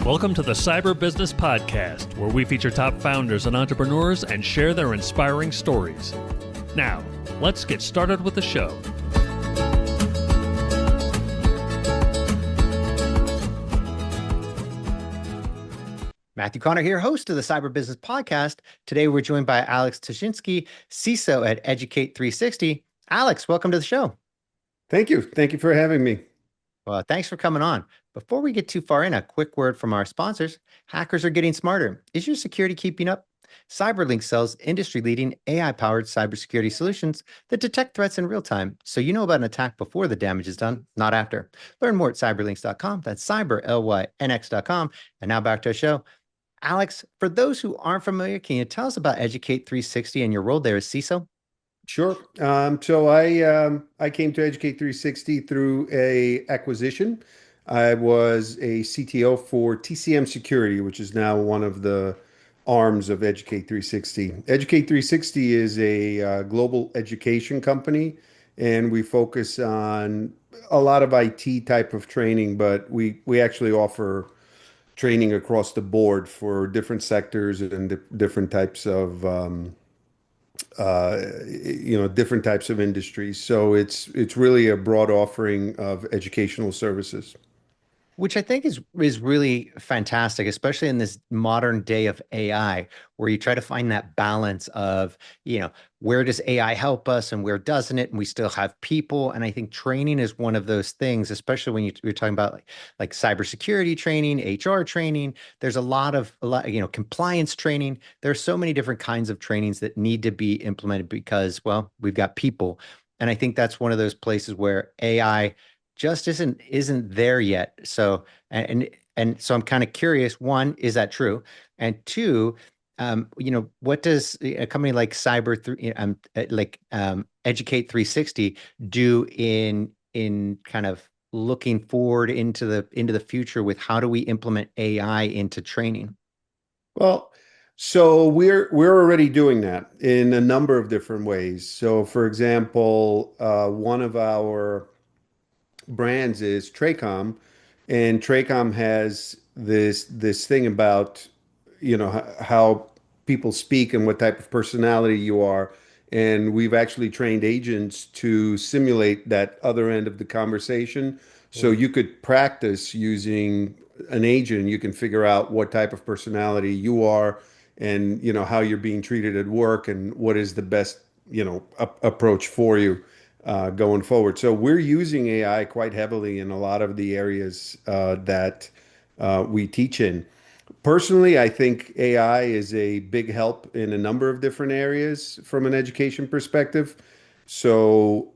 Welcome to the Cyber Business Podcast, where we feature top founders and entrepreneurs and share their inspiring stories. Now, let's get started with the show. Matthew Connor here, host of the Cyber Business Podcast. Today, we're joined by Alex Tushinsky, CISO at Educate 360. Alex, welcome to the show. Thank you. Thank you for having me. Well, thanks for coming on. Before we get too far in, a quick word from our sponsors. Hackers are getting smarter. Is your security keeping up? CyberLink sells industry-leading AI-powered cybersecurity solutions that detect threats in real time, so you know about an attack before the damage is done, not after. Learn more at cyberlinks.com. That's cyberlynx.com. And now back to our show. Alex, for those who aren't familiar, can you tell us about Educate 360 and your role there as CISO? Sure. I came to Educate 360 through a acquisition. I was a CTO for TCM Security, which is now one of the arms of Educate 360. Educate 360 is a global education company, and we focus on a lot of IT type of training, but we actually offer training across the board for different sectors and different types of different types of industries. So it's really a broad offering of educational services. Which I think is really fantastic, especially in this modern day of AI, where you try to find that balance of, where does AI help us and where doesn't it? And we still have people. And I think training is one of those things, especially when you're talking about like cybersecurity training, HR training. There's a lot, compliance training. There's so many different kinds of trainings that need to be implemented because, well, we've got people. And I think that's one of those places where AI just isn't there yet. So and so I'm kind of curious, one, is that true? And two, what does a company like Educate 360 do in kind of looking forward into the future with how do we implement AI into training? Well, so we're already doing that in a number of different ways. So for example, one of our brands is Tracom, and Tracom has this thing about how people speak and what type of personality you are, and we've actually trained agents to simulate that other end of the conversation. So you could practice using an agent. You can figure out what type of personality you are, and how you're being treated at work, and what is the best approach for you going forward. So we're using AI quite heavily in a lot of the areas that we teach in. Personally, I think AI is a big help in a number of different areas from an education perspective. So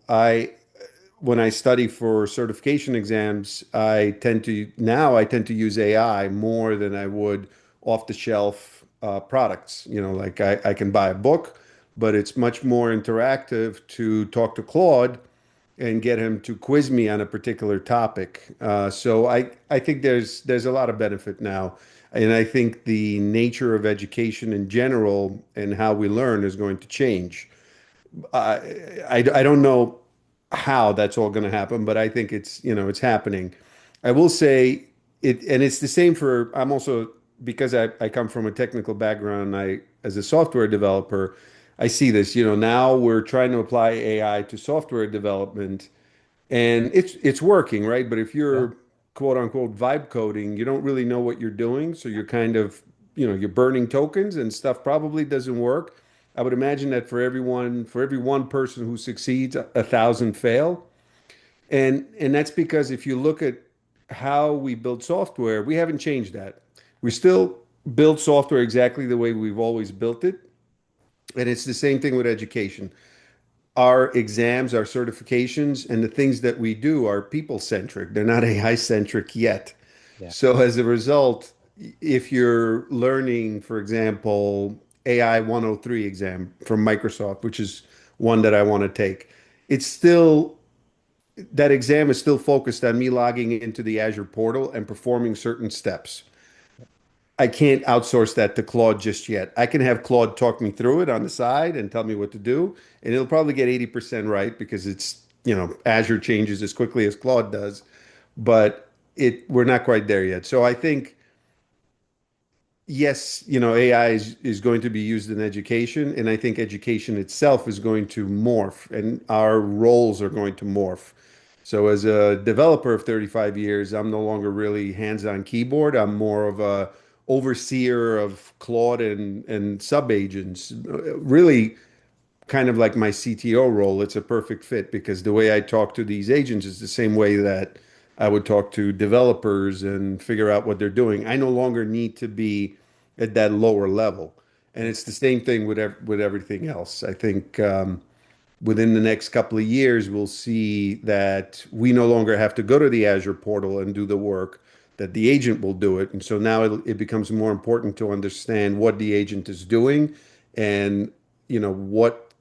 when I study for certification exams, I tend to use AI more than I would off the shelf products. Like I can buy a book, but it's much more interactive to talk to Claude and get him to quiz me on a particular topic. So I think there's a lot of benefit now. And I think the nature of education in general and how we learn is going to change. I don't know how that's all going to happen, but I think it's happening. I will say and it's the same I'm also, because I come from a technical background, as a software developer, I see this, now we're trying to apply AI to software development, and it's working, right? But if you're quote unquote vibe coding, you don't really know what you're doing. So you're kind of, you're burning tokens and stuff probably doesn't work. I would imagine that for every one person who succeeds, 1,000 fail. And that's because if you look at how we build software, we haven't changed that. We still build software exactly the way we've always built it. And it's the same thing with education. Our exams, our certifications, and the things that we do are people-centric. They're not AI-centric yet. Yeah. So as a result, if you're learning, for example, AI 103 exam from Microsoft, which is one that I want to take, that exam is still focused on me logging into the Azure portal and performing certain steps. I can't outsource that to Claude just yet. I can have Claude talk me through it on the side and tell me what to do, and it'll probably get 80% right because Azure changes as quickly as Claude does, but we're not quite there yet. So I think yes, AI is going to be used in education, and I think education itself is going to morph, and our roles are going to morph. So as a developer of 35 years, I'm no longer really hands-on keyboard. I'm more of a overseer of Claude and sub agents. Really kind of like my CTO role. It's a perfect fit because the way I talk to these agents is the same way that I would talk to developers and figure out what they're doing. I no longer need to be at that lower level. And it's the same thing with everything else. I think within the next couple of years, we'll see that we no longer have to go to the Azure portal and do the work, that the agent will do it. And so now it becomes more important to understand what the agent is doing and, what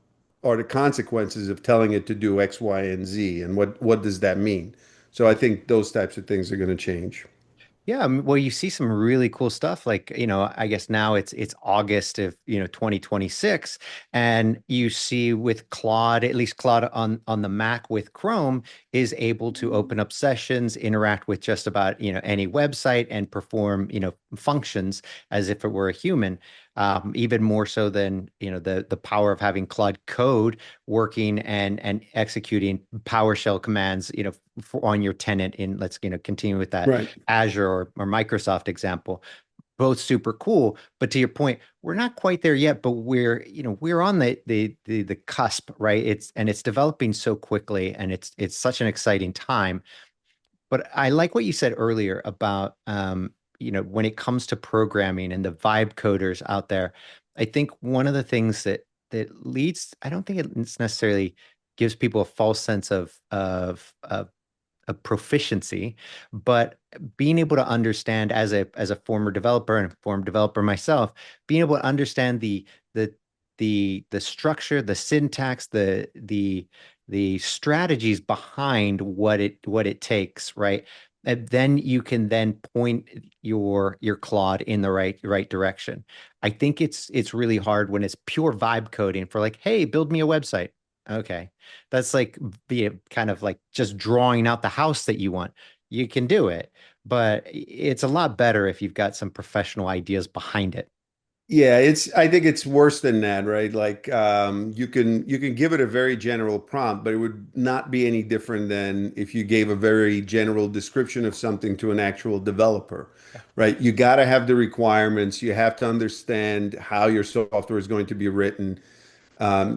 are the consequences of telling it to do X, Y, and Z, and what does that mean? So I think those types of things are going to change. Yeah, well, you see some really cool stuff. Like, I guess now it's August of 2026, and you see with Claude, at least Claude on the Mac with Chrome, is able to open up sessions, interact with just about any website, and perform functions as if it were a human. Even more so than the power of having Claude Code working and executing PowerShell commands on your tenant in, let's continue with that Right. Azure or Microsoft example. Both super cool, but to your point, we're not quite there yet, but we're on the cusp, right? It's developing so quickly, and it's such an exciting time. But I like what you said earlier about when it comes to programming and the vibe coders out there. I think one of the things that leads, I don't think it's necessarily gives people a false sense of proficiency, but being able to understand as a former developer and a former developer myself, being able to understand the structure, the syntax, the strategies behind what it takes, right? And then you can then point your Claude in the right direction. I think it's really hard when it's pure vibe coding for like, hey, build me a website. Okay. That's like be kind of like just drawing out the house that you want. You can do it, but it's a lot better if you've got some professional ideas behind it. Yeah, I think it's worse than that, right? Like you can give it a very general prompt, but it would not be any different than if you gave a very general description of something to an actual developer, Yeah. right? You got to have the requirements. You have to understand how your software is going to be written.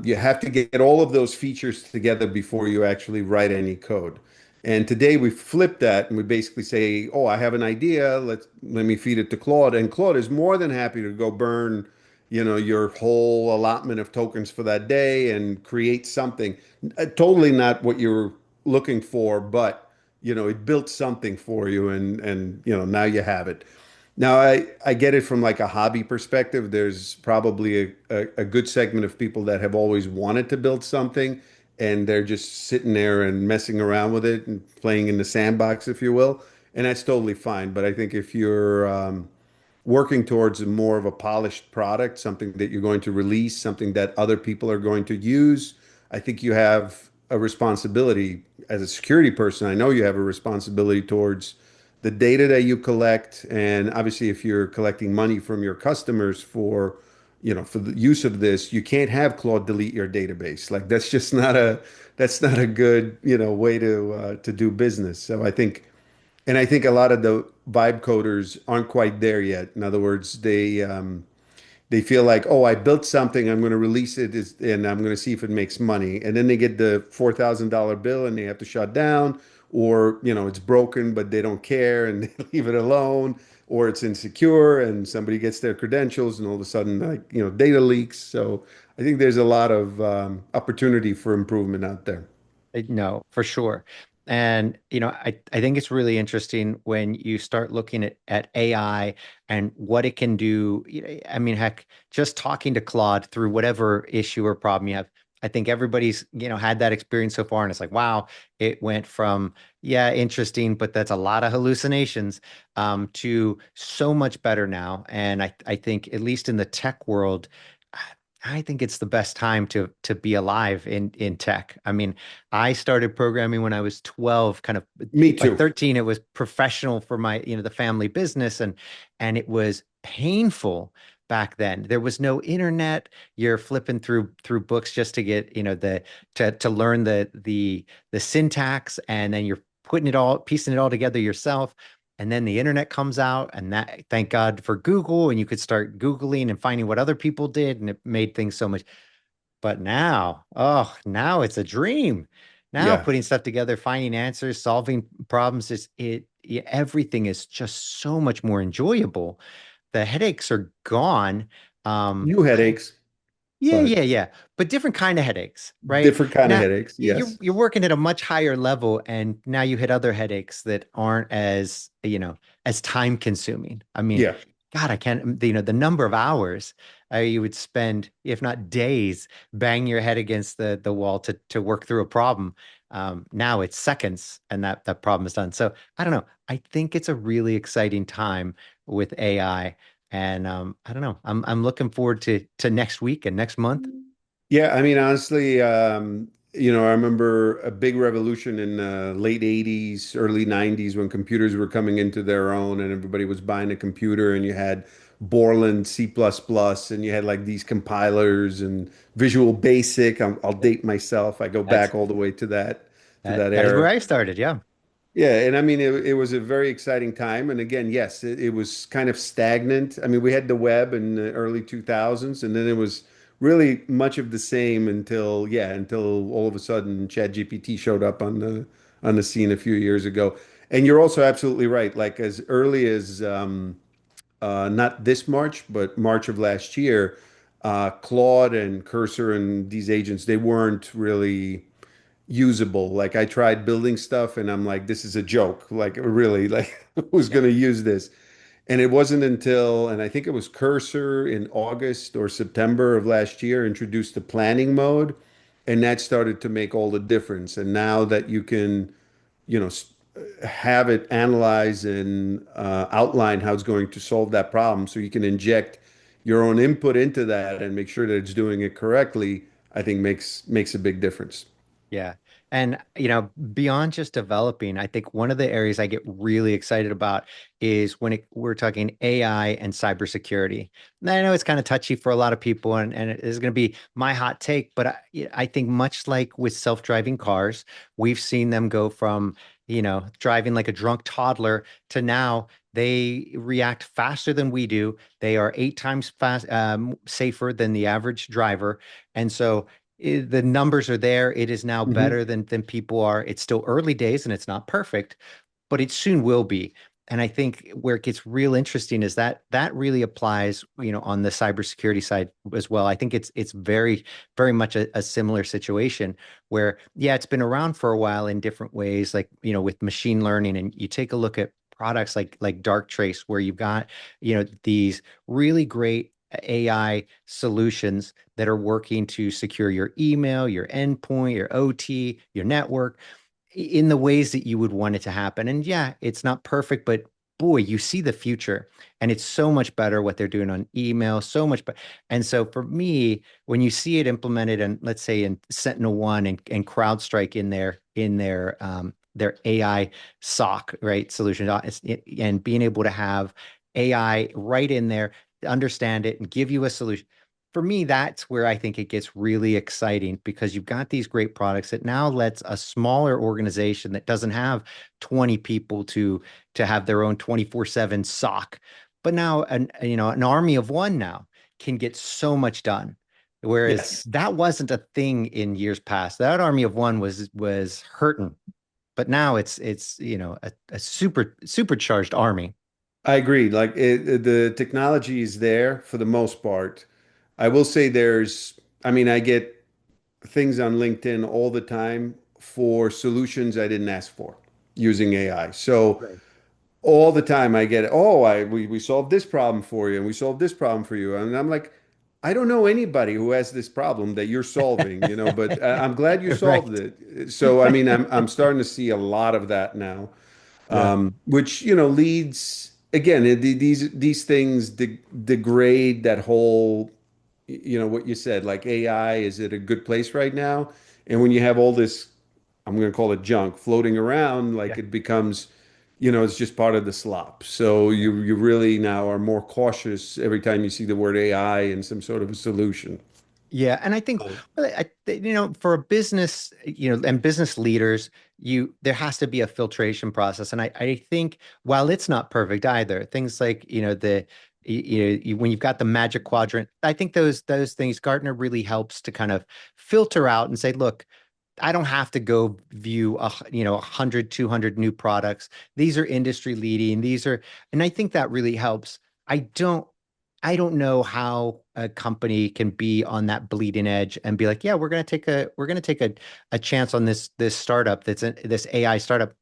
You have to get all of those features together before you actually write any code. And today we flip that and we basically say, "Oh, I have an idea. Let me feed it to Claude." And Claude is more than happy to go burn, your whole allotment of tokens for that day and create something. Totally not what you're looking for, but it built something for you, and now you have it. Now, I get it from like a hobby perspective. There's probably a good segment of people that have always wanted to build something and they're just sitting there and messing around with it and playing in the sandbox, if you will. And that's totally fine. But I think if you're working towards more of a polished product, something that you're going to release, something that other people are going to use, I think you have a responsibility as a security person. I know you have a responsibility towards the data that you collect. And obviously, if you're collecting money from your customers for the use of this, you can't have Claude delete your database. Like that's not a good, way to do business. So I think a lot of the vibe coders aren't quite there yet. In other words, they feel like, oh, I built something, I'm going to release it, and I'm going to see if it makes money. And then they get the $4,000 bill and they have to shut down, or, it's broken, but they don't care and they leave it alone, or it's insecure and somebody gets their credentials and all of a sudden, like, data leaks. So I think there's a lot of opportunity for improvement out there. No, for sure. And I think it's really interesting when you start looking at AI and what it can do. I mean, heck, just talking to Claude through whatever issue or problem you have. I think everybody's had that experience so far, and it's like, wow, it went from yeah, interesting, but that's a lot of hallucinations, to so much better now. And I think at least in the tech world, I think it's the best time to be alive in tech. I mean, I started programming when I was 12, kind of Me by too. 13, it was professional for my, the family business, and it was painful back then. There was no internet. You're flipping through books just to get, the to learn the syntax, and then you're piecing it all together yourself. And then the internet comes out, and that, thank God for Google, and you could start Googling and finding what other people did, and it made things so much. But now, oh, now it's a dream. Now Yeah. putting stuff together, finding answers, solving problems, everything is just so much more enjoyable. The headaches are gone. New headaches, Yeah, but yeah, yeah. But different kind of headaches, right? different kind of Now headaches. you're Yes. you're working at a much higher level, and now you hit other headaches that aren't as time consuming. I mean, Yeah. God, I can't, the number of hours you would spend, if not days, bang your head against the wall to work through a problem. Now it's seconds, and that problem is done. So I don't know. I think it's a really exciting time with AI. And I don't know. I'm looking forward to next week and next month. Yeah, I mean, honestly, I remember a big revolution in the late 80s, early 90s when computers were coming into their own and everybody was buying a computer and you had Borland C++ and you had like these compilers and Visual Basic. I'll date myself. I go That's back all the way to that that is where era. I started. Yeah. Yeah, and I mean, it was a very exciting time. And again, yes, it was kind of stagnant. I mean, we had the web in the early 2000s, and then it was really much of the same until all of a sudden ChatGPT showed up on the scene a few years ago. And you're also absolutely right. Like as early as not this March, but March of last year, Claude and Cursor and these agents, they weren't really usable. Like I tried building stuff and I'm like, this is a joke. Like really, like who's Yeah. going to use this? And it wasn't until, and I think it was Cursor in August or September of last year, introduced the planning mode. And that started to make all the difference. And now that you can, you know, have it analyze and outline how it's going to solve that problem so you can inject your own input into that and make sure that it's doing it correctly, I think makes a big difference. Yeah. And, beyond just developing, I think one of the areas I get really excited about is when we're talking AI and cybersecurity. And I know it's kind of touchy for a lot of people, and it is going to be my hot take, but I think much like with self-driving cars, we've seen them go from, driving like a drunk toddler to now they react faster than we do. They are 8 times safer than the average driver. And so the numbers are there. It is now Mhm. better than people are. It's still early days and it's not perfect, but it soon will be. And I think where it gets real interesting is that really applies, on the cybersecurity side as well. I think it's very, very much a similar situation where, yeah, it's been around for a while in different ways, like, with machine learning. And you take a look at products like Darktrace, where you've got, these really great AI solutions that are working to secure your email, your endpoint, your OT, your network in the ways that you would want it to happen. And yeah, it's not perfect, but boy, you see the future, and it's so much better what they're doing on email, so much better. And so for me, when you see it implemented, and let's say in Sentinel-1 and CrowdStrike in their AI SOC, right, solution, and being able to have AI right in there, understand it and give you a solution. For me, that's where I think it gets really exciting, because you've got these great products that now lets a smaller organization that doesn't have 20 people to have their own 24/7 SOC, but now an army of one now can get so much done. Whereas Yes. that wasn't a thing in years past. That army of one was hurting, but now it's a supercharged army. I agree. Like the technology is there for the most part. I will say I mean, I get things on LinkedIn all the time for solutions I didn't ask for using AI. So Right. all the time I get, oh, we solved this problem for you and we solved this problem for you. And I'm like, I don't know anybody who has this problem that you're solving, but I'm glad you solved Right. it. So, I mean, I'm starting to see a lot of that now. Yeah. Which leads again these things degrade that whole what you said, like AI is at a good place right now, and when you have all this, I'm going to call it junk floating around, like Yeah. it becomes it's just part of the slop. So Yeah. you really now are more cautious every time you see the word AI and some sort of a solution. Yeah, and I think, well, for a business, and business leaders, there has to be a filtration process, and I think while it's not perfect either, things like when you've got the magic quadrant, I think those things Gartner really helps to kind of filter out and say, look, I don't have to go view 100, 200 new products. These are industry leading. And I think that really helps. I don't, I don't know how a company can be on that bleeding edge and be like, yeah, we're going to take a chance on this startup this AI startup.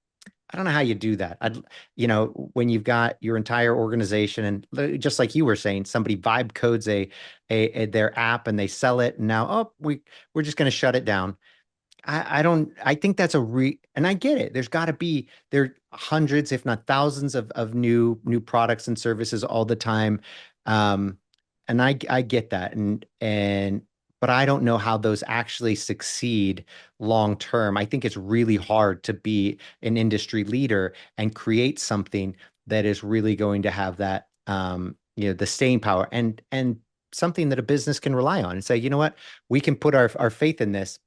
I don't know how you do that. When you've got your entire organization and just like you were saying, somebody vibe codes their app and they sell it, and now, oh, we're just going to shut it down. I don't I think that's and I get it. There are hundreds, if not thousands of new products and services all the time. Um, and I get that. And but I don't know how those actually succeed long term. I think it's really hard to be an industry leader and create something that is really going to have that the staying power and something that a business can rely on and say, you know what, we can put our faith in this.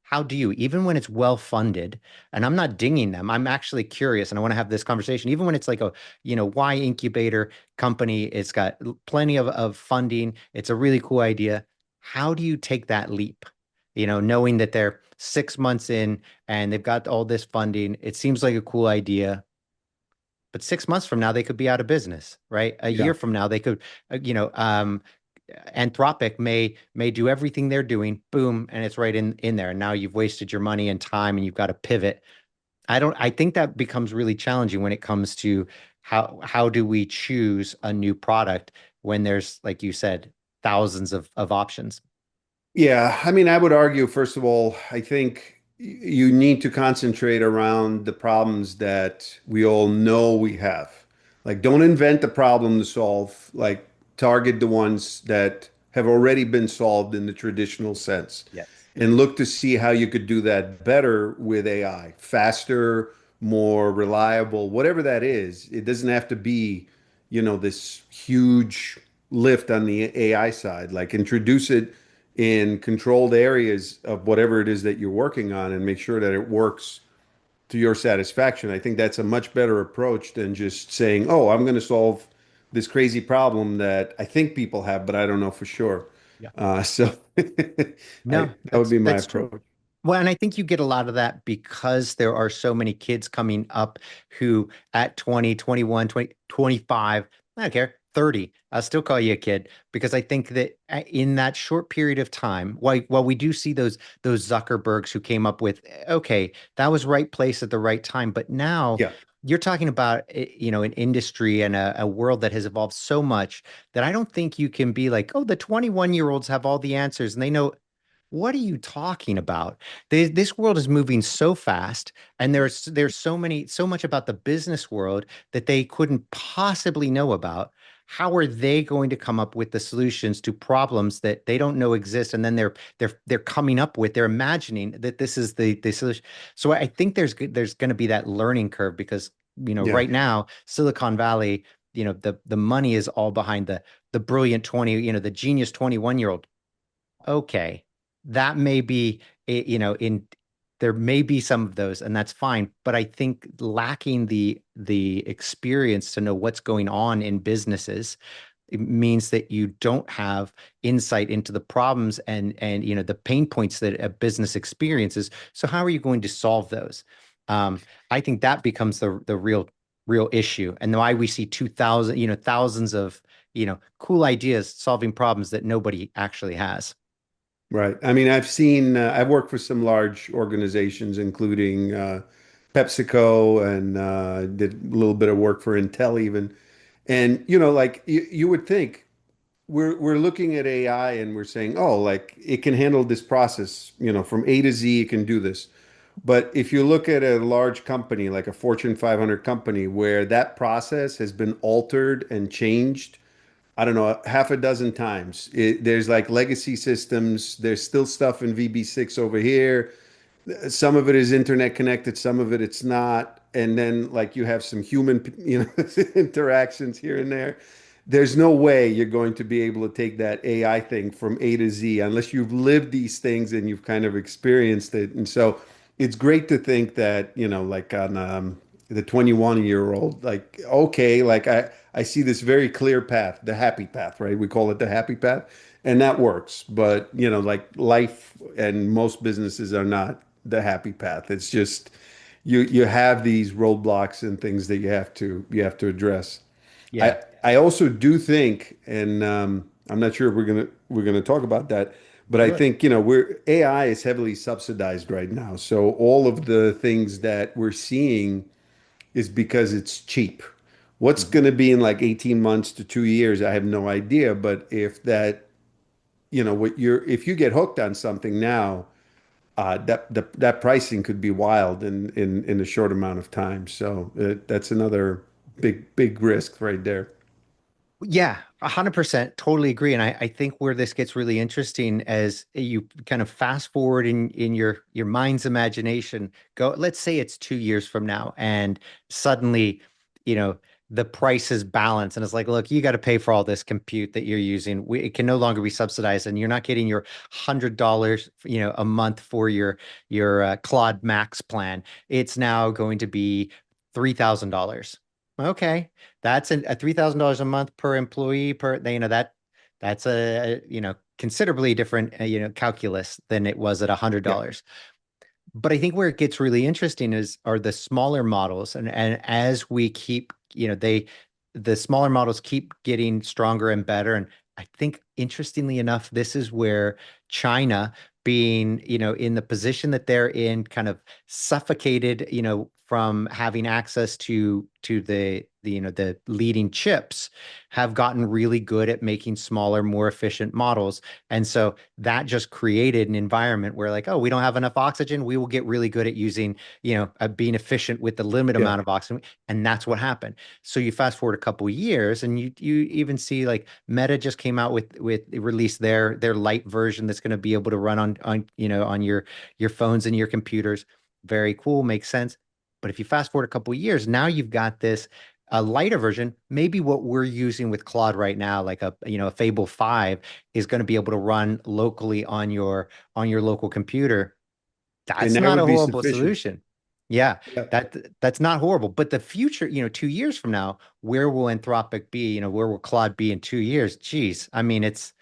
How do you, even when it's well funded, and I'm not dinging them, I'm actually curious and I want to have this conversation, even when it's like a, Y incubator company, it's got plenty of funding, it's a really cool idea. How do you take that leap? Knowing that they're 6 months in and they've got all this funding, it seems like a cool idea, but 6 months from now, they could be out of business, right? A Yeah. year from now, they could, Anthropic may do everything they're doing, boom, and it's right in there. And now you've wasted your money and time, and you've got to pivot. I think that becomes really challenging when it comes to how do we choose a new product when there's, like you said, thousands of options. Yeah, I mean, I would argue, first of all, I think you need to concentrate around the problems that we all know we have. Like, don't invent the problem to solve, like, target the ones that have already been solved in the traditional sense Yes. and look to see how you could do that better with AI, faster, more reliable, whatever that is. It doesn't have to be, this huge lift on the AI side. Like, introduce it in controlled areas of whatever it is that you're working on and make sure that it works to your satisfaction. I think that's a much better approach than just saying, "Oh, I'm going to solve this crazy problem that I think people have, but I don't know for sure." Yeah. So No, that would be my that's true. approach. Well, and I think you get a lot of that because there are so many kids coming up who at 20, 21, 20, 25, I don't care, 30, I'll still call you a kid because I think that in that short period of time, while we do see those Zuckerbergs who came up with, okay, that was right place at the right time, but now Yeah. you're talking about, an industry and a world that has evolved so much that I don't think you can be like, oh, the 21-year-olds have all the answers and they know. What are you talking about? This world is moving so fast, and there's so much about the business world that they couldn't possibly know about. How are they going to come up with the solutions to problems that they don't know exist? And then they're coming up with, they're imagining that this is the solution. So I think there's going to be that learning curve because Yeah. right now Silicon Valley, the money is all behind the brilliant 20, the genius 21-year-old. Okay, that may be, in there may be some of those, and that's fine. But I think lacking the experience to know what's going on in businesses, it means that you don't have insight into the problems and the pain points that a business experiences. So how are you going to solve those? Um, I think that becomes the real issue, and why we see 2,000, thousands of cool ideas solving problems that nobody actually has. Right. I mean, I've worked for some large organizations, including PepsiCo, and did a little bit of work for Intel even. And, like you would think we're looking at AI and we're saying, oh, like it can handle this process, from A to Z, it can do this. But if you look at a large company, like a Fortune 500 company, where that process has been altered and changed, I don't know, half a dozen times. There's like legacy systems. There's still stuff in VB6 over here. Some of it is internet connected, some of it it's not. and then like you have some human, interactions here and there. There's no way you're going to be able to take that AI thing from A to Z unless you've lived these things and you've kind of experienced it. And so it's great to think that, like on the 21-year-old, like, okay, like I see this very clear path, the happy path, right? We call it the happy path, and that works. But, like life and most businesses are not the happy path. It's just you have these roadblocks and things that you have to address. Yeah. I also do think, and I'm not sure if we're gonna talk about that, but I Sure. think we're AI is heavily subsidized right now. So all of the things that we're seeing is because it's cheap. What's Mhm. going to be in like 18 months to 2 years? I have no idea. But if that, if you get hooked on something now, that pricing could be wild in a short amount of time. So that's another big risk right there. Yeah, 100% totally agree. And I think where this gets really interesting as you kind of fast forward in your mind's imagination, go, let's say it's 2 years from now, and suddenly, you know, the price is balanced and it's like, look, you got to pay for all this compute that you're using. It can no longer be subsidized, and you're not getting your $100, a month for your Claude Max plan. It's now going to be $3,000. Okay. That's a $3,000 a month per employee that's a considerably different calculus than it was at Yeah. $100. But I think where it gets really interesting are the smaller models, and as we keep, the smaller models keep getting stronger and better. And I think interestingly enough, this is where China, being, in the position that they're in, kind of suffocated, from having access to the leading chips, have gotten really good at making smaller, more efficient models. And so that just created an environment where, like, oh, we don't have enough oxygen. We will get really good at using, being efficient with the limited Yeah. amount of oxygen. And that's what happened. So you fast forward a couple of years, and you even see, like, Meta just came out with released their light version that's going to be able to run on your phones and your computers. Very cool, makes sense. But if you fast forward a couple of years, now you've got this a lighter version, maybe what we're using with Claude right now, like a Fable 5, is going to be able to run locally on your local computer. And That's that not a would be horrible sufficient. solution. Yeah, Yeah. that's not horrible. But the future, 2 years from now, where will Anthropic be? Where will Claude be in 2 years? Geez, I mean, it's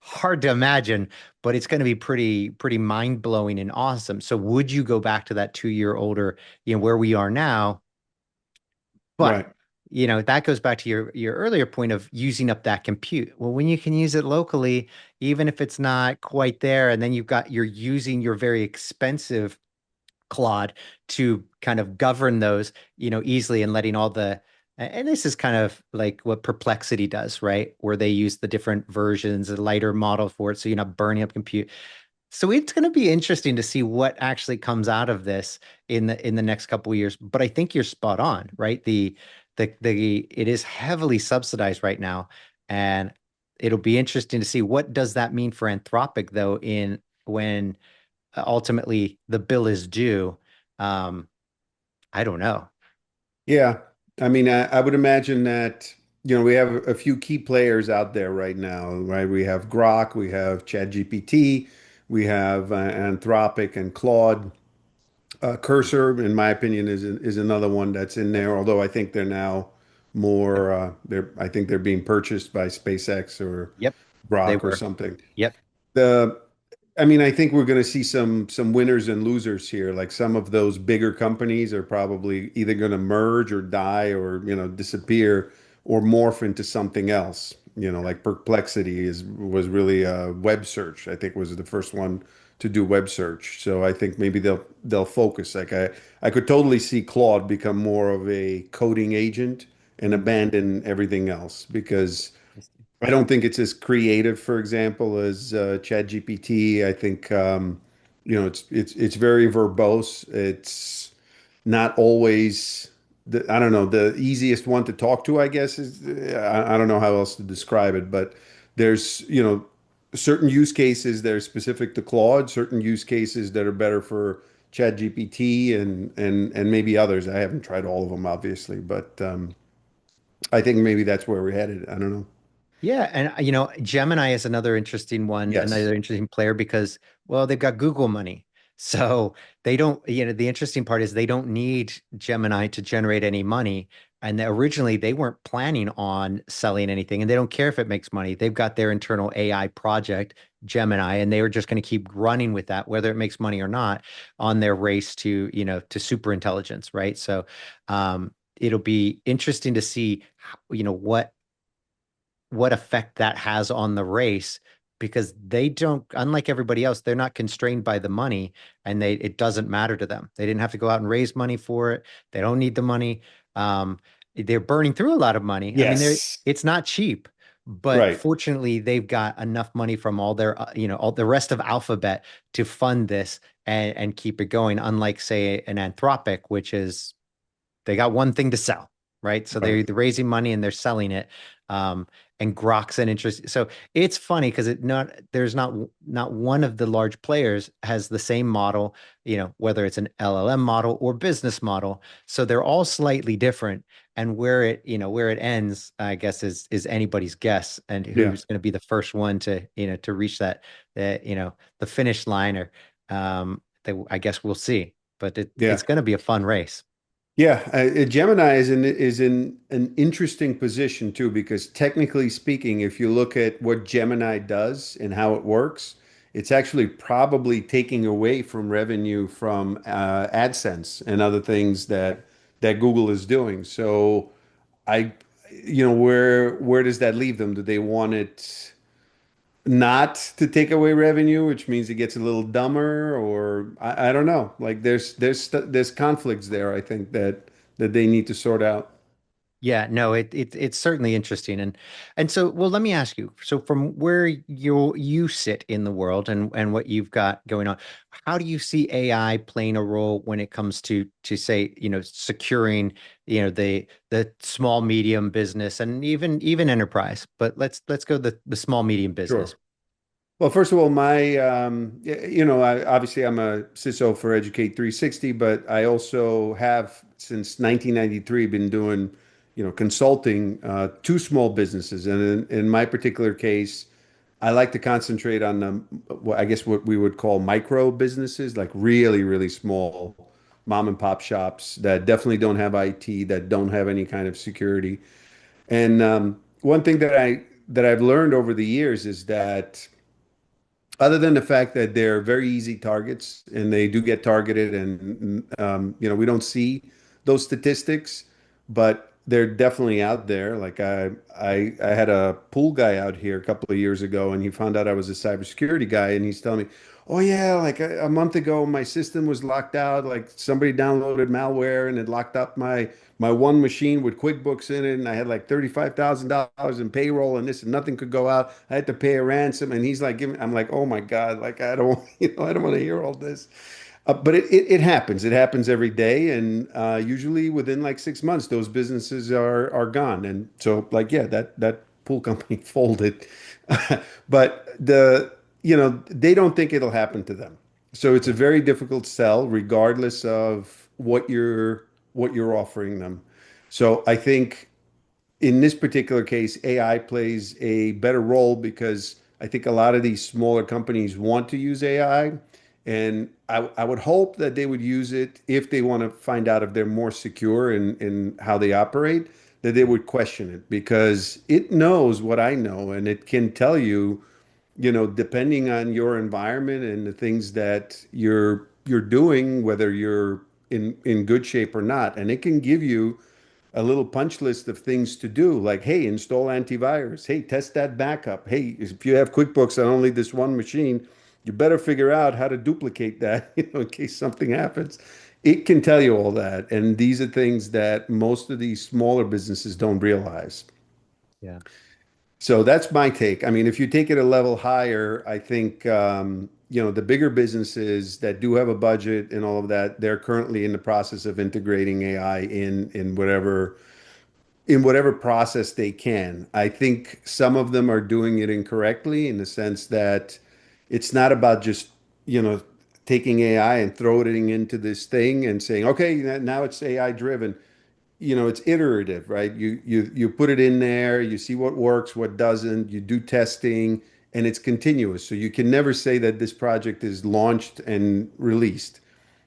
hard to imagine, but it's going to be pretty mind-blowing and awesome. So would you go back to that 2 year older, where we are now? But Right. that goes back to your earlier point of using up that compute. Well, when you can use it locally, even if it's not quite there, and then you're using your very expensive Claude to kind of govern those, easily, and letting all and this is kind of like what Perplexity does, right? Where they use the different versions, a lighter model for it, so you're not burning up compute. So it's going to be interesting to see what actually comes out of this in the next couple of years. But I think you're spot on, right? The it is heavily subsidized right now, and it'll be interesting to see what does that mean for Anthropic, though, in when ultimately the bill is due. Um, I don't know. Yeah. I mean, I would imagine that, we have a few key players out there right now, right? We have Grok, we have ChatGPT, we have Anthropic and Claude. Cursor, in my opinion, is another one that's in there, although I think they're now Yep, more, I think they're being purchased by SpaceX or yep, they Grok or were. something. Yep. The I mean, I think we're going to see some winners and losers here. Like some of those bigger companies are probably either going to merge or die or, disappear or morph into something else. Like Perplexity was really a web search. I think was the first one to do web search. So I think maybe they'll focus. Like I could totally see Claude become more of a coding agent and Mhm. abandon everything else because I don't think it's as creative, for example, as ChatGPT. I think it's very verbose. It's not always I don't know, the easiest one to talk to, I guess, is I don't know how else to describe it, but there's, certain use cases that are specific to Claude, certain use cases that are better for ChatGPT and maybe others. I haven't tried all of them, obviously, but I think maybe that's where we're headed. I don't know. Yeah, and Gemini is another interesting one, Yes. another interesting player because, well, they've got Google money. So they don't, the interesting part is they don't need Gemini to generate any money. And originally they weren't planning on selling anything, and they don't care if it makes money. They've got their internal AI project, Gemini, and they were just going to keep running with that, whether it makes money or not, on their race to, to super intelligence, right? So it'll be interesting to see, what effect that has on the race because they don't, unlike everybody else, they're not constrained by the money and it doesn't matter to them. They didn't have to go out and raise money for it. They don't need the money. They're burning through a lot of money. I mean, Yes. it's not cheap, but Right. fortunately, they've got enough money from all their, all the rest of Alphabet to fund this and keep it going. Unlike, say, an Anthropic, which is they got one thing to sell, right? So they're Right. either raising money and they're selling it. Um, and Grok's an interest. So it's funny because there's not one of the large players has the same model, whether it's an LLM model or business model. So they're all slightly different. And where it ends, I guess, is anybody's guess and Yeah. who's going to be the first one to reach the finish line or that I guess we'll see. But Yeah. it's going to be a fun race. Yeah, Gemini is in an interesting position too, because technically speaking, if you look at what Gemini does and how it works, it's actually probably taking away from revenue from AdSense and other things that Google is doing. So I, where does that leave them? Do they want it not to take away revenue, which means it gets a little dumber, or I don't know. Like there's conflicts there, I think that they need to sort out. Yeah, no, it's certainly interesting, and so well, let me ask you. So from where you sit in the world and what you've got going on, how do you see AI playing a role when it comes to say, securing, the small medium business and even enterprise? But let's go the small medium business. Sure. Well, first of all, obviously I'm a CISO for Educate 360, but I also have since 1993 been doing, consulting to small businesses. And in my particular case, I like to concentrate on I guess what we would call micro businesses, like really, really small mom and pop shops that definitely don't have IT, that don't have any kind of security. And one thing that I've learned over the years is that other than the fact that they're very easy targets and they do get targeted and we don't see those statistics, but they're definitely out there. Like I had a pool guy out here a couple of years ago and he found out I was a cybersecurity guy and he's telling me, oh yeah, like a month ago my system was locked out, like somebody downloaded malware and it locked up my one machine with QuickBooks in it, and I had like $35,000 in payroll, and this, and nothing could go out. I had to pay a ransom, and he's like, I'm like, oh my God, like I don't, I don't want to hear all this. But it happens. It happens every day, and usually within like 6 months, those businesses are gone. And so, like, yeah, that pool company folded, but they don't think it'll happen to them. So it's a very difficult sell, regardless of what you're offering them. So I think in this particular case, AI plays a better role because I think a lot of these smaller companies want to use AI. And I would hope that they would use it if they want to find out if they're more secure in how they operate, that they would question it because it knows what I know and it can tell you, depending on your environment and the things that you're doing, whether you're in good shape or not. And it can give you a little punch list of things to do, like, hey, install antivirus. Hey, test that backup. Hey, if you have QuickBooks on only this one machine, you better figure out how to duplicate that, in case something happens. It can tell you all that. And these are things that most of these smaller businesses don't realize. Yeah. So that's my take. I mean, if you take it a level higher, I think the bigger businesses that do have a budget and all of that, they're currently in the process of integrating AI in whatever process they can. I think some of them are doing it incorrectly in the sense that it's not about just, you know, taking AI and throwing it into this thing and saying, okay, now it's AI driven. It's iterative, right? You put it in there, you see what works, what doesn't, you do testing, and it's continuous. So you can never say that this project is launched and released.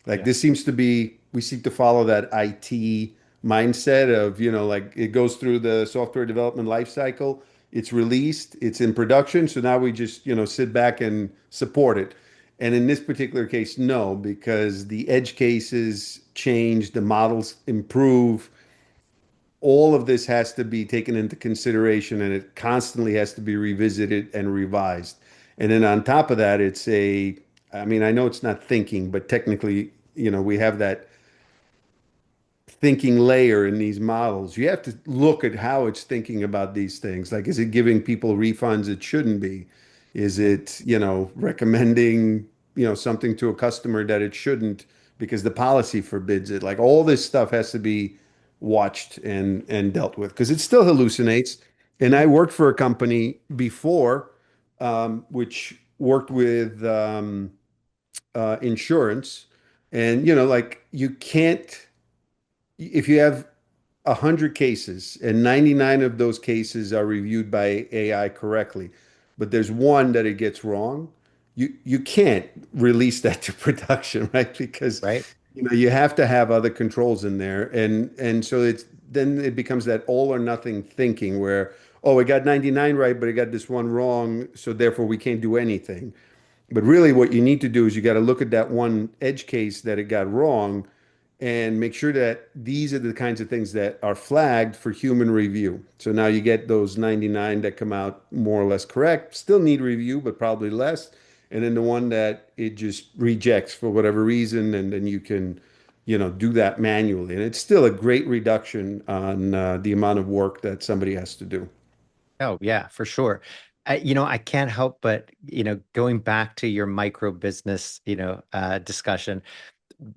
Like Yeah. this seems to be, we seem to follow that IT mindset of, like it goes through the software development life cycle, it's released, it's in production. So now we just, sit back and support it. And in this particular case, no, because the edge cases change, the models improve. All of this has to be taken into consideration and it constantly has to be revisited and revised. And then on top of that, I mean, I know it's not thinking, but technically, we have that thinking layer in these models. You have to look at how it's thinking about these things. Like, is it giving people refunds it shouldn't be? Is it, recommending, something to a customer that it shouldn't because the policy forbids it? Like all this stuff has to be watched and dealt with because it still hallucinates. And I worked for a company before, which worked with insurance. And, like you can't if you have 100 cases and 99 of those cases are reviewed by AI correctly, but there's one that it gets wrong, you can't release that to production, right? Because Right. you have to have other controls in there, and so then it becomes that all or nothing thinking where, oh, it got 99 right, but it got this one wrong, so therefore we can't do anything. But really, what you need to do is you got to look at that one edge case that it got wrong and make sure that these are the kinds of things that are flagged for human review. So now you get those 99 that come out more or less correct, still need review, but probably less. And then the one that it just rejects for whatever reason, and then you can, do that manually. And it's still a great reduction on the amount of work that somebody has to do. Oh, yeah, for sure. I can't help but, going back to your micro business, discussion,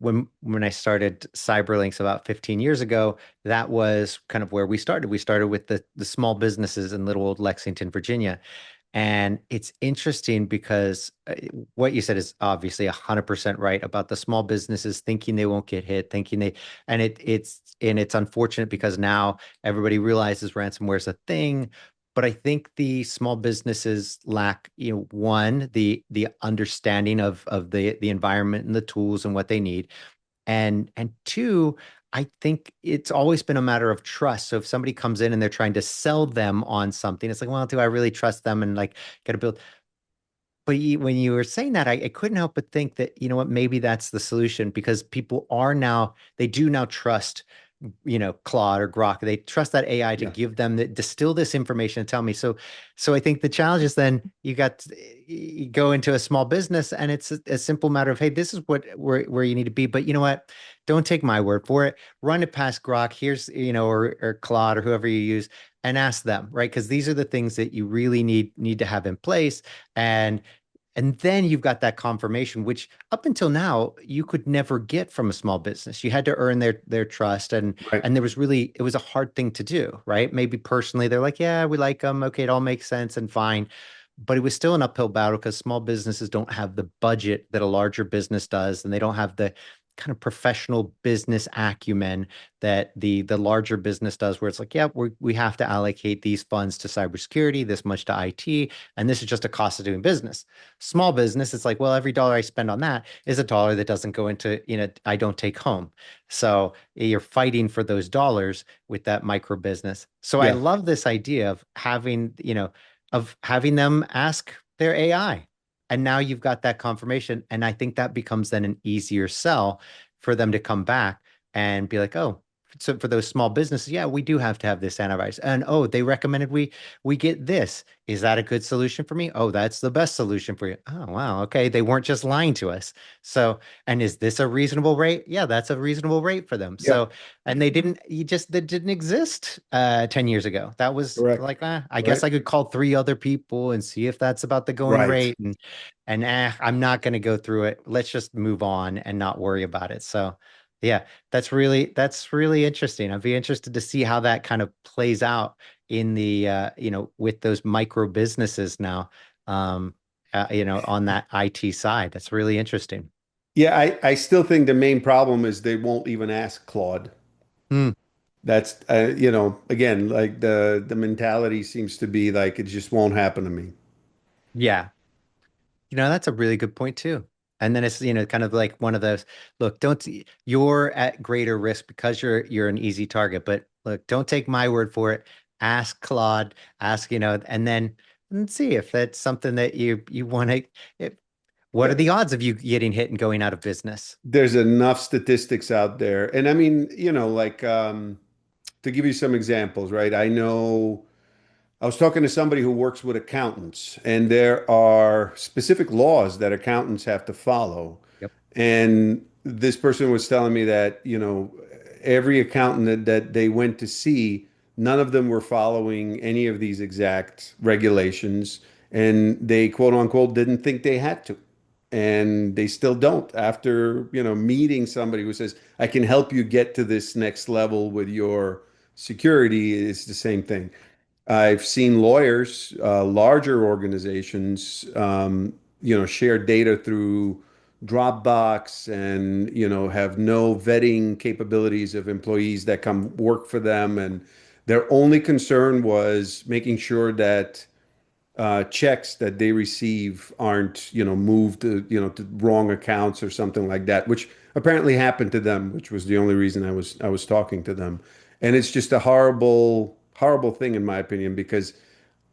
when I started Cyberlinks about 15 years ago, that was kind of where we started. We started with the small businesses in little old Lexington, Virginia. And it's interesting because what you said is obviously 100% right about the small businesses thinking they won't get hit, thinking it's unfortunate because now everybody realizes ransomware is a thing. But I think the small businesses lack, one, the understanding of the environment and the tools and what they need. And two, I think it's always been a matter of trust. So if somebody comes in and they're trying to sell them on something, it's like, well, do I really trust them and like get to build? But when you were saying that, I couldn't help but think that, you know what, maybe that's the solution because people are now, they do now trust, Claude or Grok. They trust that AI to Yeah. give them the distill this information and tell me. So I think the challenge is then you go into a small business and it's a simple matter of, hey, this is where you need to be. But you know what? Don't take my word for it. Run it past Grok. Here's, or Claude or whoever you use and ask them, right? Because these are the things that you really need to have in place. And and then you've got that confirmation, which up until now you could never get from a small business. You had to earn their trust, Right. and it was a hard thing to do, right? Maybe personally they're like, yeah, we like them, okay, it all makes sense and fine, but it was still an uphill battle because small businesses don't have the budget that a larger business does, and they don't have the kind of professional business acumen that the larger business does, where it's like, yeah, we have to allocate these funds to cybersecurity, this much to IT, and this is just a cost of doing business. Small business, it's like, well, every dollar I spend on that is a dollar that doesn't go into, I don't take home. So you're fighting for those dollars with that micro business. So I Yeah. love this idea of having them ask their AI. And now you've got that confirmation. And I think that becomes then an easier sell for them to come back and be like, oh, so for those small businesses, yeah, we do have to have this antivirus. And oh, they recommended we get this. Is that a good solution for me? Oh, that's the best solution for you. Oh, wow. Okay. They weren't just lying to us. So, and is this a reasonable rate? Yeah, that's a reasonable rate for them. Yeah. So, and that didn't exist 10 years ago. That was Correct. like, I guess Right. I could call three other people and see if that's about the going Right. rate. And I'm not going to go through it. Let's just move on and not worry about it. So, yeah, that's really interesting. I'd be interested to see how that kind of plays out in the with those micro businesses now, on that IT side. That's really interesting. Yeah, I still think the main problem is they won't even ask Claude. Hmm. That's again, like the mentality seems to be like it just won't happen to me. Yeah. That's a really good point too. And then it's, kind of like one of those, look, you're at greater risk because you're an easy target, but look, don't take my word for it. Ask Claude, ask, and then see if that's something that you want to, what are Yeah, the odds of you getting hit and going out of business? there's enough statistics out there. And I mean, like to give you some examples, right? I know I was talking to somebody who works with accountants, and there are specific laws that accountants have to follow. Yep. And this person was telling me that, every accountant that they went to see, none of them were following any of these exact regulations, and they quote unquote didn't think they had to. And they still don't after, meeting somebody who says, I can help you get to this next level with your security is the same thing. I've seen lawyers, larger organizations, share data through Dropbox and, have no vetting capabilities of employees that come work for them. And their only concern was making sure that checks that they receive aren't, moved to wrong accounts or something like that, which apparently happened to them, which was the only reason I was talking to them. And it's just a horrible, horrible thing in my opinion, because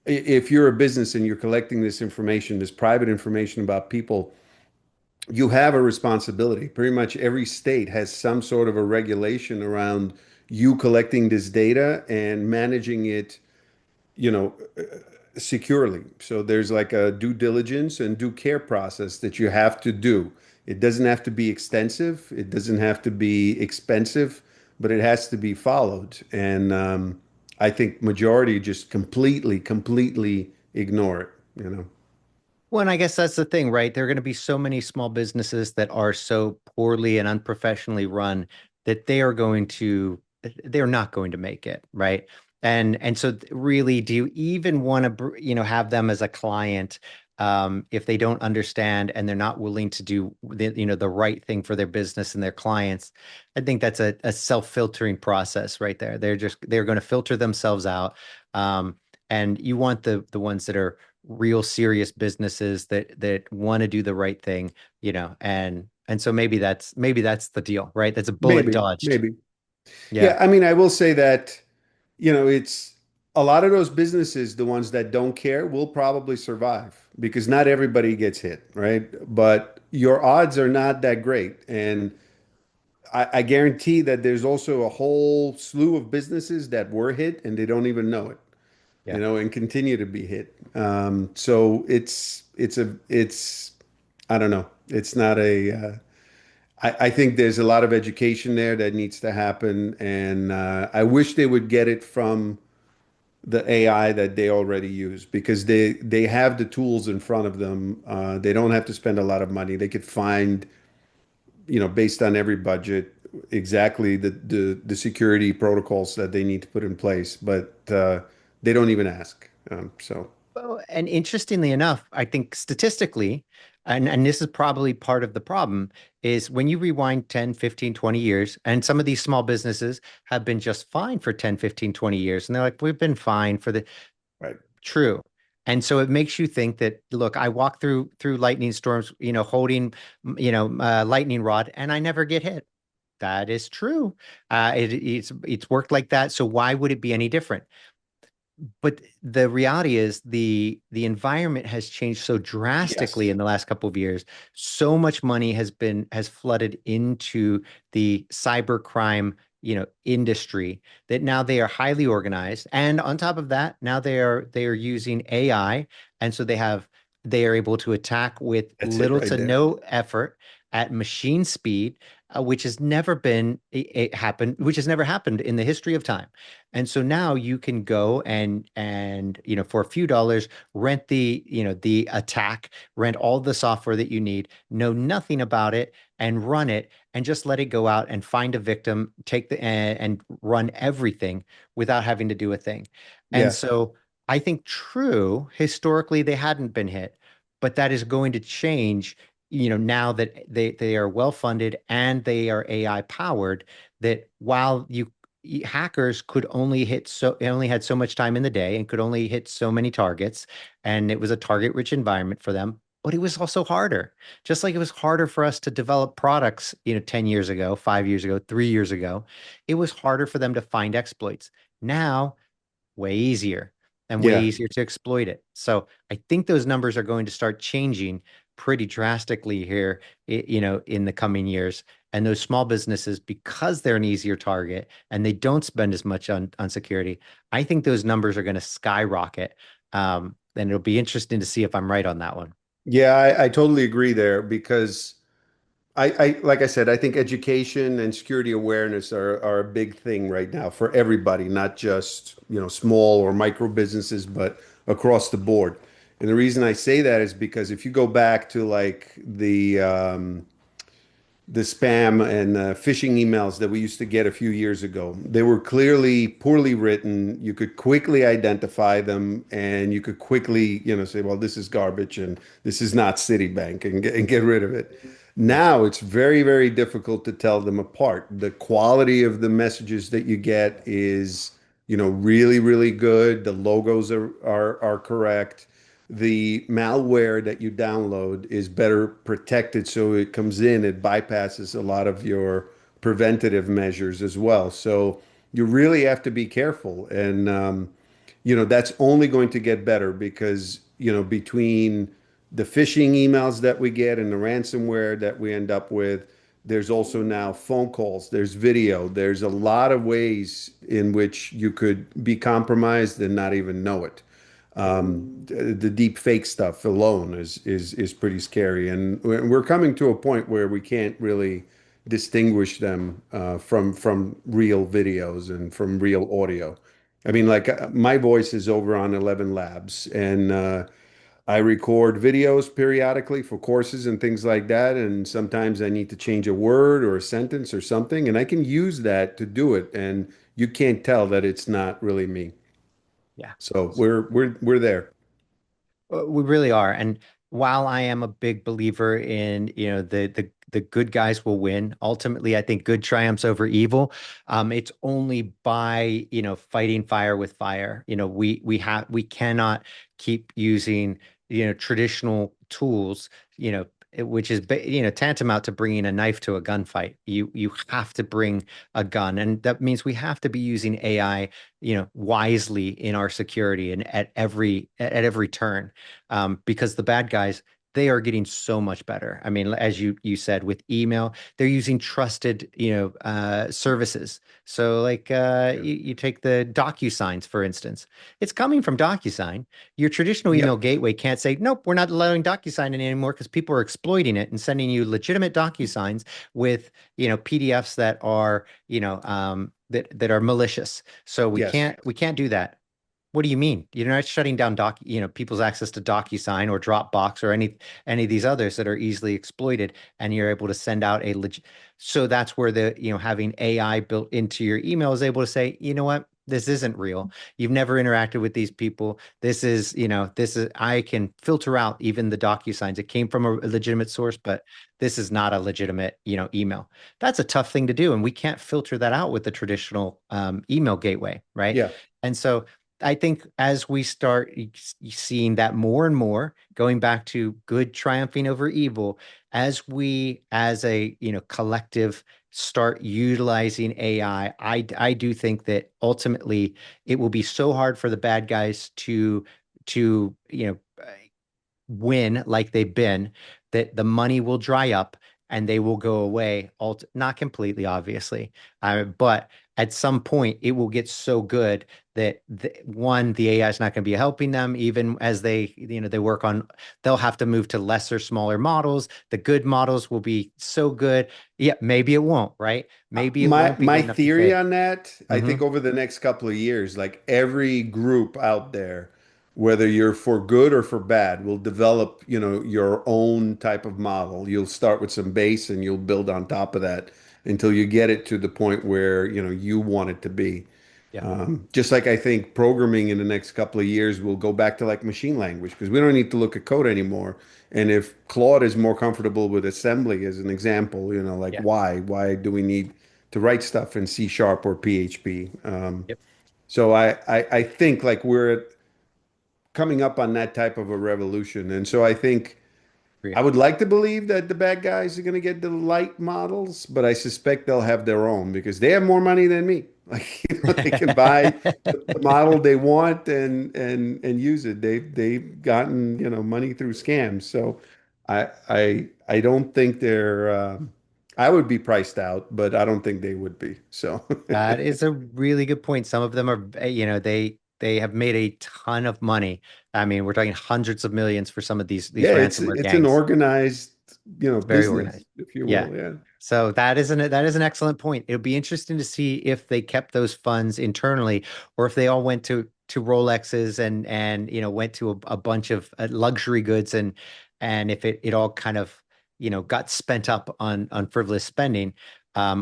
if you're a business and you're collecting this information, this private information about people, you have a responsibility. Pretty much every state has some sort of a regulation around you collecting this data and managing it, you know, securely. So there's like a due diligence and due care process that you have to do. It doesn't have to be extensive, it doesn't have to be expensive, but it has to be followed. And I think majority just completely ignore it. Well, and I guess that's the thing, right? There are going to be so many small businesses that are so poorly and unprofessionally run that they're not going to make it, right? And so really, do you even want to, have them as a client, if they don't understand and they're not willing to do the right thing for their business and their clients? I think that's a self-filtering process right there. They're going to filter themselves out. And you want the ones that are real serious businesses that want to do the right thing, and so maybe that's the deal, right? That's a bullet Maybe, dodged. maybe. Yeah. Yeah, I mean, I will say that, it's a lot of those businesses, the ones that don't care, will probably survive because not everybody gets hit, right? But your odds are not that great. And I guarantee that there's also a whole slew of businesses that were hit and they don't even know it, Yeah. and continue to be hit. So it's I don't know. It's not I think there's a lot of education there that needs to happen, and I wish they would get it from the AI that they already use because they have the tools in front of them. They don't have to spend a lot of money. They could find, based on every budget, exactly the security protocols that they need to put in place, but they don't even ask. So Well, and interestingly enough, I think statistically, and this is probably part of the problem, is when you rewind 10, 15, 20 years, and some of these small businesses have been just fine for 10, 15, 20 years, and they're like, we've been fine for the right, true. And so it makes you think that, look, I walk through lightning storms, holding, lightning rod, and I never get hit. That is true. It's worked like that. So why would it be any different? But the reality is the environment has changed so drastically yes, in the last couple of years. So much money has flooded into the cybercrime, industry, that now they are highly organized. And on top of that, now they are using AI. And so they are able to attack with that's it little right to there. no effort at machine speed, which has never been it happened, which has never happened in the history of time. And so now you can go and for a few dollars rent the attack, rent all the software that you need, know nothing about it, and run it, and just let it go out and find a victim, take and run everything without having to do a thing. And Yeah, so I think true, historically they hadn't been hit, but that is going to change, now that they are well funded and they are AI powered, that while hackers could only only had so much time in the day and could only hit so many targets, and it was a target rich environment for them. But it was also harder, just like it was harder for us to develop products, 10 years ago, 5 years ago, 3 years ago. It was harder for them to find exploits. Now, way easier and way Yeah. easier to exploit it. So I think those numbers are going to start changing pretty drastically here, in the coming years. And those small businesses, because they're an easier target and they don't spend as much on security, I think those numbers are going to skyrocket. And it'll be interesting to see if I'm right on that one. Yeah, I totally agree there because like I said, I think education and security awareness are a big thing right now for everybody, not just, small or micro businesses, but across the board. And the reason I say that is because if you go back to like the spam and phishing emails that we used to get a few years ago. They were clearly poorly written. You could quickly identify them and you could quickly, say, well, this is garbage and this is not Citibank and get rid of it. Yeah. Now it's very, very difficult to tell them apart. The quality of the messages that you get is, really, really good. The logos are correct. The malware that you download is better protected, so it comes in, it bypasses a lot of your preventative measures as well. So you really have to be careful. And, that's only going to get better because, between the phishing emails that we get and the ransomware that we end up with, there's also now phone calls, there's video, there's a lot of ways in which you could be compromised and not even know it. The deep fake stuff alone is pretty scary, and we're coming to a point where we can't really distinguish them from real videos and from real audio. I mean, like my voice is over on 11 Labs, and I record videos periodically for courses and things like that. And sometimes I need to change a word or a sentence or something, and I can use that to do it. And you can't tell that it's not really me. Yeah. So we're there. We really are. And while I am a big believer in, the good guys will win, ultimately, I think good triumphs over evil. It's only by, fighting fire with fire. We cannot keep using, traditional tools, which is, tantamount to bringing a knife to a gunfight. You have to bring a gun, and that means we have to be using AI, wisely in our security and at every turn, because the bad guys, they are getting so much better. I mean, as you said, with email, they're using trusted, services. So like, Yeah. you take the DocuSigns, for instance. It's coming from DocuSign. Your traditional email Yep. gateway can't say, nope, we're not allowing DocuSign anymore because people are exploiting it and sending you legitimate DocuSigns with, PDFs that are, that are malicious. So we Yes. can't we can't do that. What do you mean? You're not shutting down people's access to DocuSign or Dropbox or any of these others that are easily exploited, and you're able to send out a legit. So that's where having AI built into your email is able to say, you know what, this isn't real. You've never interacted with these people. This is I can filter out even the DocuSigns. It came from a legitimate source, but this is not a legitimate, email. That's a tough thing to do, and we can't filter that out with the traditional email gateway, right? Yeah. And so I think as we start seeing that more and more, going back to good triumphing over evil, as we, as a, collective, start utilizing AI, I do think that ultimately it will be so hard for the bad guys to win like they've been, that the money will dry up and they will go away. Not completely, obviously, but at some point it will get so good that the AI is not going to be helping them, even as they work on. They'll have to move to lesser, smaller models. The good models will be so good. Yeah, maybe it won't, right? Maybe it My won't be my good enough to theory say. on that, I Hmm. think over the next couple of years, like every group out there, whether you're for good or for bad, will develop, your own type of model. You'll start with some base and you'll build on top of that until you get it to the point where, you want it to be. Yeah. Just like I think programming in the next couple of years will go back to like machine language because we don't need to look at code anymore. And if Claude is more comfortable with assembly, as an example, like Yeah. why do we need to write stuff in C sharp or PHP? Yep. So I think like we're coming up on that type of a revolution. And so I think I Agreed. would like to believe that the bad guys are going to get the light models, but I suspect they'll have their own because they have more money than me. Like, they can buy the model they want and use it. They've gotten, money through scams. So I don't think they're I would be priced out, but I don't think they would be. So That is a really good point. Some of them are, they have made a ton of money. I mean, we're talking hundreds of millions for some of these yeah, it's ransomware it's an gangs. organized, It's very business, organized. if you Yeah. will. Yeah. So that is an excellent point. It'll be interesting to see if they kept those funds internally or if they all went to Rolexes and went to a bunch of luxury goods and if it all kind of got spent up on frivolous spending,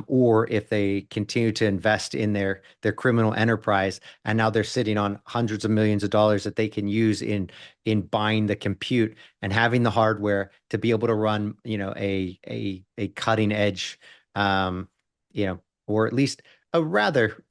or if they continue to invest in their criminal enterprise and now they're sitting on hundreds of millions of dollars that they can use in buying the compute and having the hardware to be able to run, a cutting edge, um, or at least a rather,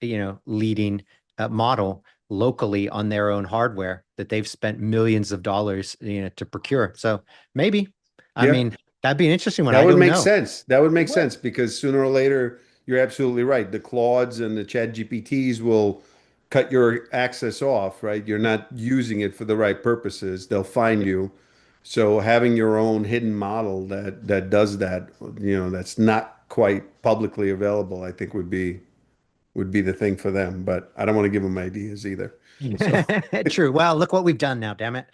leading model locally on their own hardware that they've spent millions of dollars, to procure. So maybe, I Yeah. mean, that'd be an interesting one. That I would don't make know. sense. That would It make would. sense because sooner or later, you're absolutely right. The Claudes and the Chat GPTs will cut your access off, right? You're not using it for the right purposes. They'll find Yep. you. So having your own hidden model that does that, that's not quite publicly available, I think would be the thing for them. But I don't want to give them ideas either. So True. Well, look what we've done now, damn it.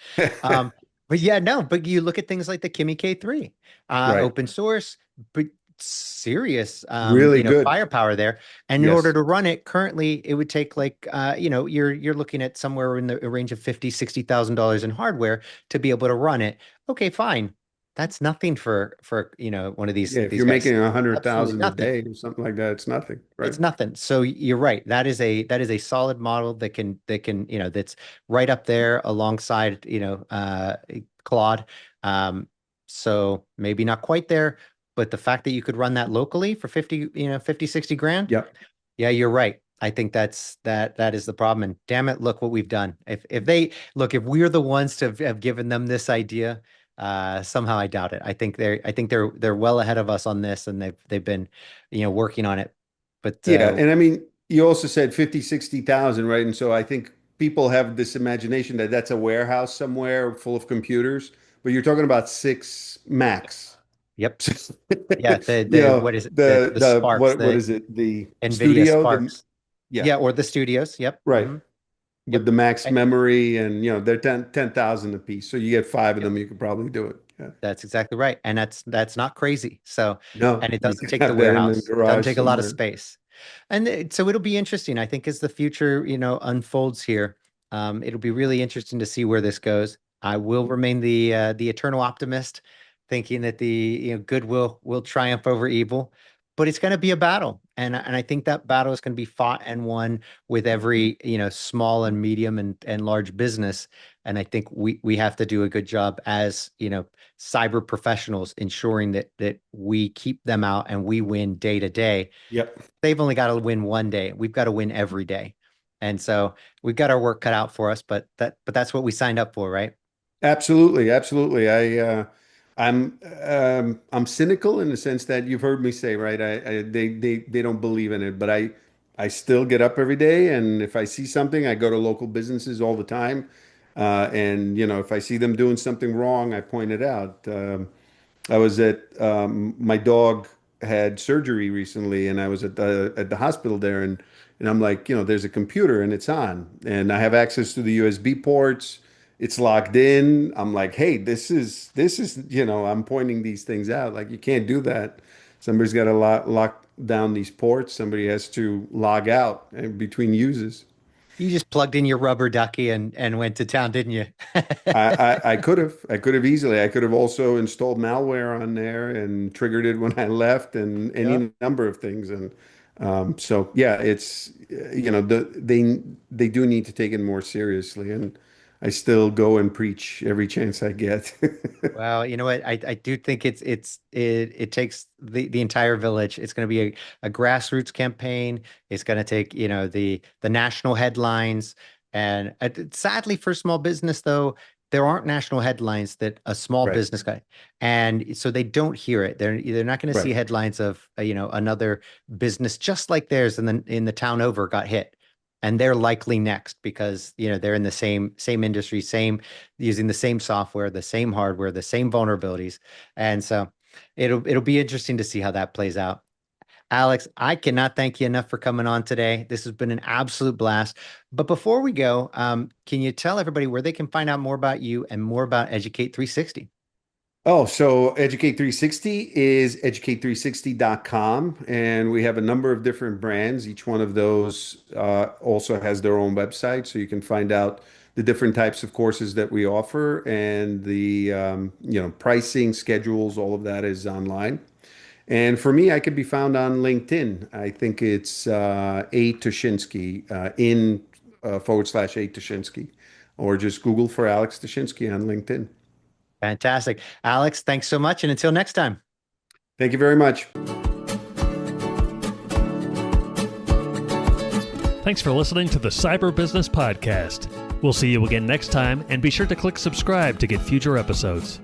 Um, but yeah, no, but you look at things like the Kimi K3, right. open source, but serious, Really good. firepower there. And in order Yes. to run it currently, it would take like, you're looking at somewhere in the range of 50, $60,000 in hardware to be able to run it. Okay, fine. That's nothing for, one of these Yeah, if these you're guys. making a hundred Absolutely thousand a nothing. day or something like that, it's nothing, right? It's nothing. So you're right. That is a solid model that can that's right up there alongside Claude. Um, so maybe not quite there, but the fact that you could run that locally for 50, 60 grand, Yep. yeah, you're right. I think that is the problem. And damn it, look what we've done. If we're the ones to have given them this idea, somehow I doubt it. I think they're well ahead of us on this, and they've been, working on it. But Yeah, and I mean, you also said 50, 60,000, right? And so I think people have this imagination that that's a warehouse somewhere full of computers, but you're talking about six max. yep, yeah. You The know, what is it? The the Sparks, what the is it? The NVIDIA studio, Sparks. yeah, Yeah, or the studios. Yep. right. With Yep. the max Eh, memory and they're 10,000 a piece. So you get five of Yep. them, you could probably do it. Yeah. That's exactly right. And that's not crazy. So, No, and it you doesn't could take the have that in the warehouse. It doesn't garage take a lot of somewhere. space. And so it'll be interesting, I think, as the future, unfolds here. It'll be really interesting to see where this goes. I will remain the eternal optimist, thinking that the good will triumph over evil, but it's going to be a battle, and I think that battle is going to be fought and won with every small and medium and large business. And I think we have to do a good job as cyber professionals, ensuring that we keep them out and we win day to day. Yep. They've only got to win one day. We've got to win every day. And so we've got our work cut out for us, but that's what we signed up for, right? Absolutely, absolutely. I'm cynical in the sense that you've heard me say, right? They don't believe in it, but I still get up every day, and if I see something, I go to local businesses all the time, and if I see them doing something wrong, I point it out. I was at my dog had surgery recently, and I was at the hospital there, and I'm like, there's a computer and it's on, and I have access to the USB ports. It's logged in. I'm like, hey, this is I'm pointing these things out. Like you can't do that. Somebody's got to lock down these ports. Somebody has to log out between uses. You just plugged in your rubber ducky and went to town, didn't you? I could have easily. I could have also installed malware on there and triggered it when I left and Yeah. any number of things. And So yeah, it's they do need to take it more seriously, and I still go and preach every chance I get. Well, you know what? I do think it takes the entire village. It's going to be a grassroots campaign. It's going to take, the national headlines. And sadly for small business, though, there aren't national headlines that a small Right, business guy, and so they don't hear it. They're not going to see right. headlines of another business just like theirs in the town over got hit. And they're likely next because they're in the same industry, same using the same software, the same hardware, the same vulnerabilities. And so it'll be interesting to see how that plays out. Alex, I cannot thank you enough for coming on today. This has been an absolute blast. But before we go, can you tell everybody where they can find out more about you and more about Educate 360? Oh, so Educate 360 is educate360.com, and we have a number of different brands. Each one of those also has their own website, so you can find out the different types of courses that we offer and the pricing, schedules, all of that is online. And for me, I could be found on LinkedIn. I think it's A Tushinsky in /A Tushinsky, or just Google for Alex Tushinsky on LinkedIn. Fantastic. Alex, thanks so much. And until next time. Thank you very much. Thanks for listening to the Cyber Business Podcast. We'll see you again next time, and be sure to click subscribe to get future episodes.